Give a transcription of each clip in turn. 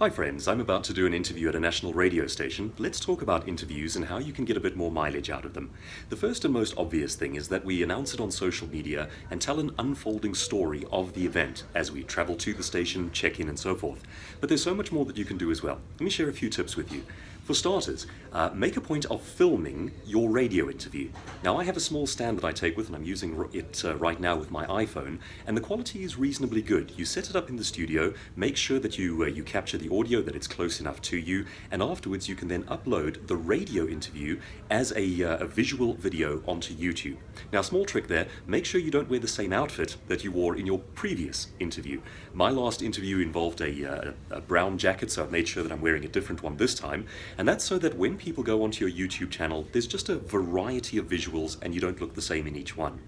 Hi friends, I'm about to do an interview at a national radio station. Let's talk about interviews and how you can get a bit more mileage out of them. The first and most obvious thing is that we announce it on social media and tell an unfolding story of the event as we travel to the station, check in and so forth. But there's so much more that you can do as well. Let me share a few tips with you. For starters, make a point of filming your radio interview. Now I have a small stand that I take with and I'm using it right now with my iPhone, and the quality is reasonably good. You set it up in the studio, make sure that you capture the audio, that it's close enough to you, and afterwards you can then upload the radio interview as a visual video onto YouTube. Now, small trick there, make sure you don't wear the same outfit that you wore in your previous interview. My last interview involved a brown jacket, so I've made sure that I'm wearing a different one this time, and that's so that when people go onto your YouTube channel, there's just a variety of visuals and you don't look the same in each one.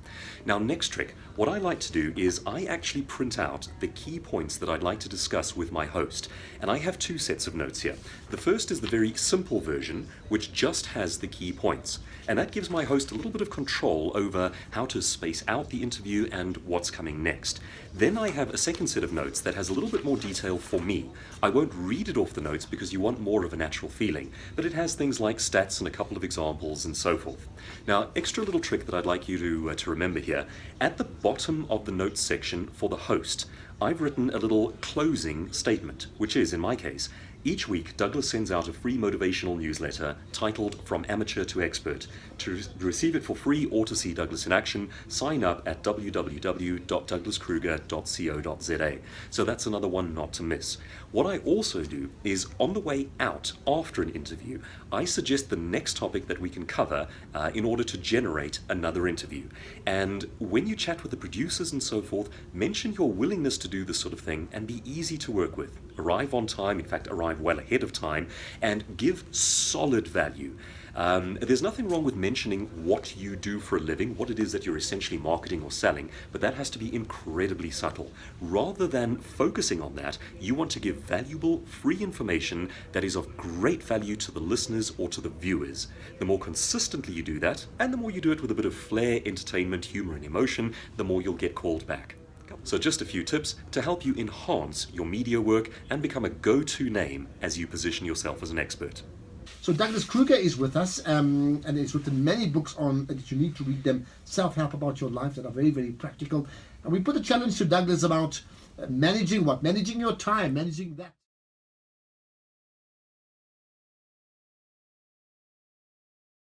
Now, next trick, what I like to do is I actually print out the key points that I'd like to discuss with my host, and I have two sets of notes here. The first is the very simple version, which just has the key points, and that gives my host a little bit of control over how to space out the interview and what's coming next. Then I have a second set of notes that has a little bit more detail for me. I won't read it off the notes because you want more of a natural feeling, but it has things like stats and a couple of examples and so forth. Now, extra little trick that I'd like you to remember here, at the bottom of the notes section for the host, I've written a little closing statement, which is, in my case, each week Douglas sends out a free motivational newsletter titled From Amateur to Expert. To receive it for free or to see Douglas in action, sign up at www.douglaskruger.co.za. So that's another one not to miss. What I also do is, on the way out after an interview, I suggest the next topic that we can cover in order to generate another interview. And when you chat with the producers and so forth, mention your willingness to do this sort of thing and be easy to work with. Arrive on time, in fact arrive well ahead of time, and give solid value. There's nothing wrong with mentioning what you do for a living, what it is that you're essentially marketing or selling, but that has to be incredibly subtle. Rather than focusing on that, you want to give valuable, free information that is of great value to the listeners or to the viewers. The more consistently you do that, and the more you do it with a bit of flair, entertainment, humor, and emotion, the more you'll get called back. So just a few tips to help you enhance your media work and become a go-to name as you position yourself as an expert. So Douglas Kruger is with us, and he's written many books on that you need to read them, self-help about your life that are very, very practical. And we put a challenge to Douglas about managing your time, managing that.